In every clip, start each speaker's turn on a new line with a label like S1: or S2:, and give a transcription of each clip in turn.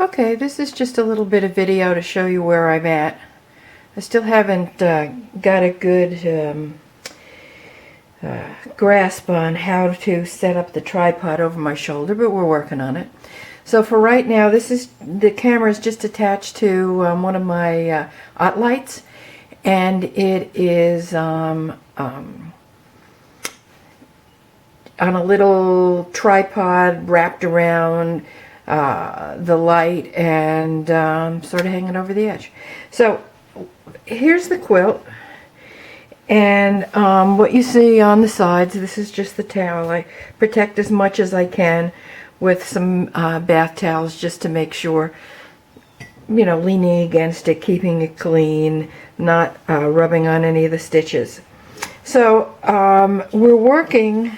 S1: Okay, this is just a little bit of video to show you where I'm at. I still haven't got a good grasp on how to set up the tripod over my shoulder, but we're working on it. So for right now, the camera is just attached to one of my lights, and it is on a little tripod wrapped around the light and sort of hanging over the edge. So here's the quilt, and what you see on the sides, this is just the towel. I protect as much as I can with some bath towels just to make sure, you know, leaning against it, keeping it clean, not rubbing on any of the stitches. So we're working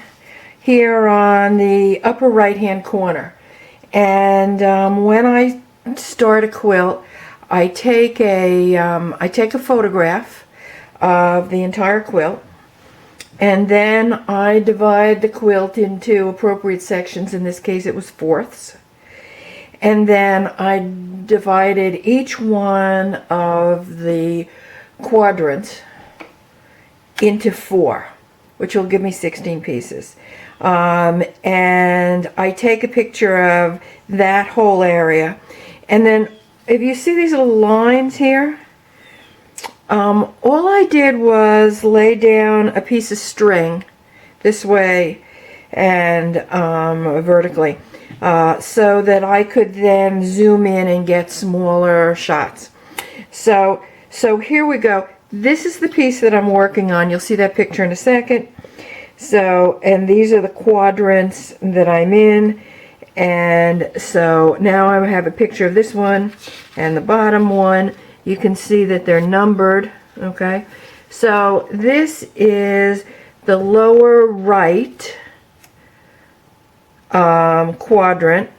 S1: here on the upper right hand corner, and when I start a quilt, I take a photograph of the entire quilt, and then I divide the quilt into appropriate sections. In this case it was fourths, and then I divided each one of the quadrants into 4, which will give me 16 pieces. And I take a picture of that whole area, and then if you see these little lines here, all I did was lay down a piece of string this way and vertically, so that I could then zoom in and get smaller shots. So here we go. This is the piece that I'm working on. You'll see that picture in a second. So, and these are the quadrants that I'm in, and so now I have a picture of this one and the bottom one. You can see that they're numbered. Okay, so this is the lower right quadrant.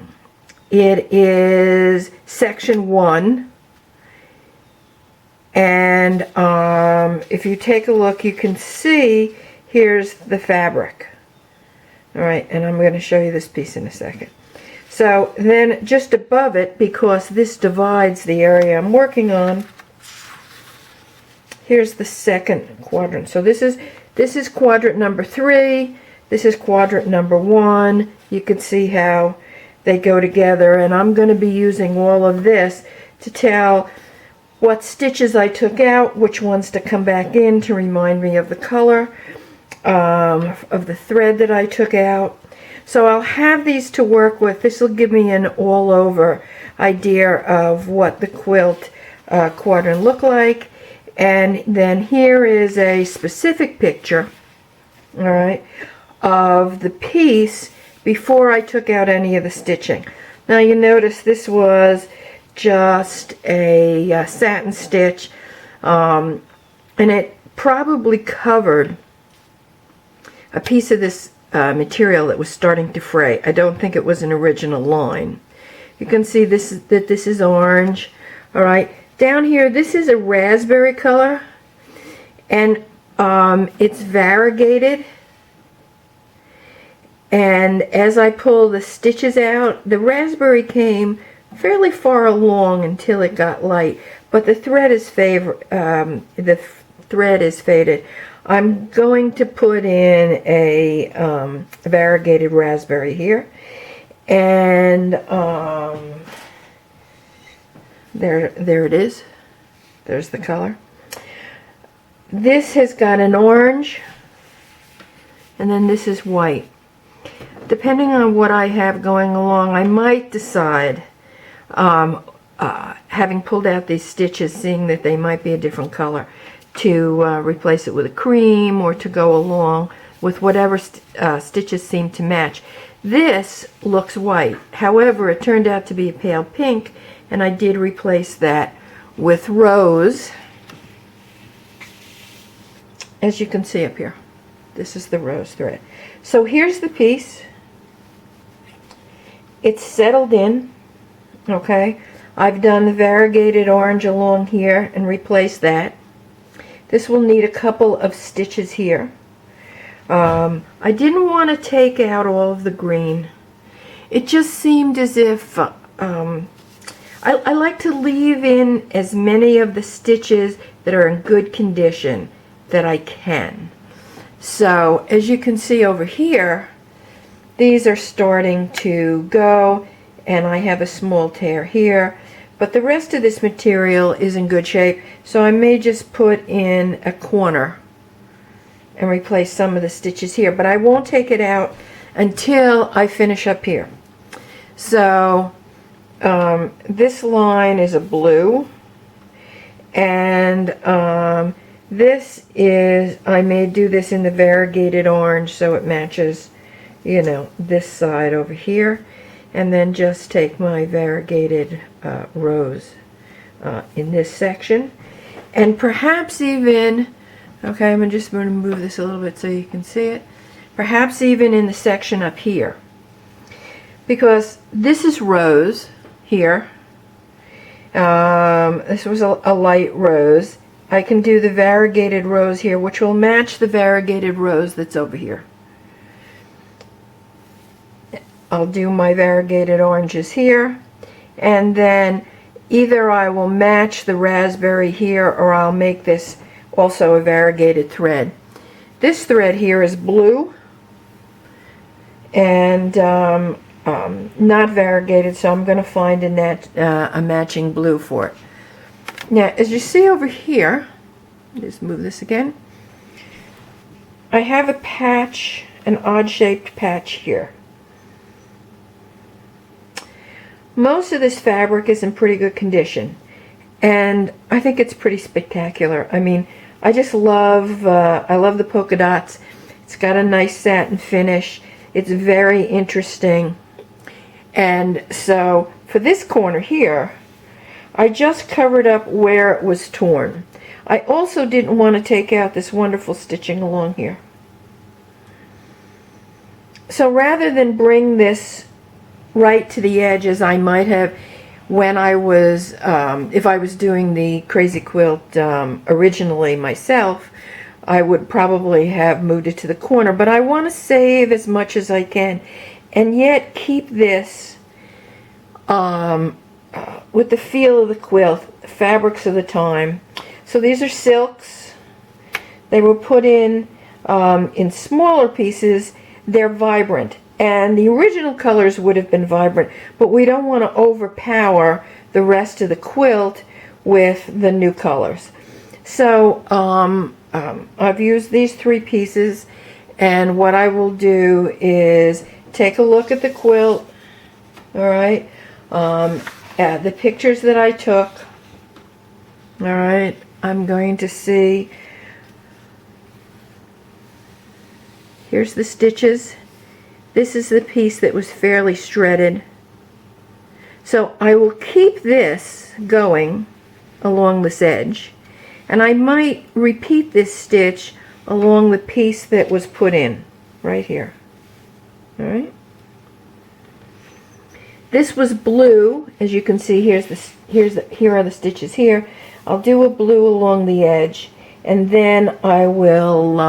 S1: It is section 1, and if you take a look, you can see here's the fabric. All right, and I'm going to show you this piece in a second. So then just above it, because this divides the area I'm working on, here's the second quadrant. So this is quadrant number 3. This is quadrant number 1. You can see how they go together, and I'm going to be using all of this to tell what stitches I took out, which ones to come back in to remind me of the color of the thread that I took out. So I'll have these to work with. This will give me an all-over idea of what the quilt quadrant looked like. And then here is a specific picture, all right, of the piece before I took out any of the stitching. Now you notice this was just a satin stitch, and it probably covered a piece of this material that was starting to fray. I don't think it was an original line. You can see this is orange. All right, down here this is a raspberry color, and it's variegated. And as I pull the stitches out, the raspberry came fairly far along until it got light, but the thread is faded. I'm going to put in a variegated raspberry here, and there it is. There's the color. This has got an orange, and then this is white. Depending on what I have going along, I might decide, having pulled out these stitches, seeing that they might be a different color, to replace it with a cream, or to go along with whatever stitches seem to match. This looks white. However, it turned out to be a pale pink, and I did replace that with rose, as you can see up here. This is the rose thread. So here's the piece. It's settled in. Okay, I've done the variegated orange along here and replaced that. This will need a couple of stitches here. I didn't want to take out all of the green. It just seemed as if I like to leave in as many of the stitches that are in good condition that I can. So as you can see over here, these are starting to go, and I have a small tear here, but the rest of this material is in good shape, so I may just put in a corner and replace some of the stitches here, but I won't take it out until I finish up here. So this line is a blue, and this is, I may do this in the variegated orange so it matches, you know, this side over here, and then just take my variegated rose in this section, and perhaps even, okay, I'm just going to move this a little bit so you can see it, perhaps even in the section up here, because this is rose here. This was a light rose. I can do the variegated rose here, which will match the variegated rose that's over here. I'll do my variegated oranges here, and then either I will match the raspberry here, or I'll make this also a variegated thread. This thread here is blue and not variegated, so I'm going to find a matching blue for it. Now, as you see over here, just move this again, I have a patch, an odd-shaped patch here. Most of this fabric is in pretty good condition, and I think it's pretty spectacular. I mean, I just love, I love the polka dots. It's got a nice satin finish. It's very interesting. And so for this corner here, I just covered up where it was torn. I also didn't want to take out this wonderful stitching along here. So rather than bring this right to the edge as I might have when I was, if I was doing the Crazy Quilt originally myself, I would probably have moved it to the corner. But I want to save as much as I can and yet keep this with the feel of the quilt, fabrics of the time. So these are silks. They were put in smaller pieces. They're vibrant. And the original colors would have been vibrant, but we don't want to overpower the rest of the quilt with the new colors. So I've used these 3 pieces, and what I will do is take a look at the quilt, all right, the pictures that I took, all right, I'm going to see, here's the stitches. This is the piece that was fairly shredded. So I will keep this going along this edge, and I might repeat this stitch along the piece that was put in right here. All right. This was blue, as you can see. Here are the stitches here. I'll do a blue along the edge, and then I will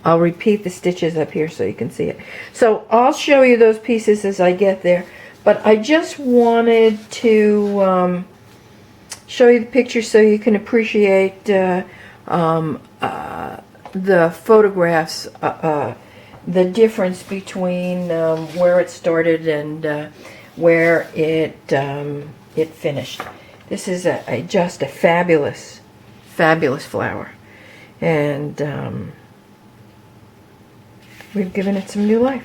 S1: I'll repeat the stitches up here so you can see it. So I'll show you those pieces as I get there, but I just wanted to show you the picture so you can appreciate the photographs, the difference between where it started and where it finished. This is just a fabulous, fabulous flower. And we've given it some new life.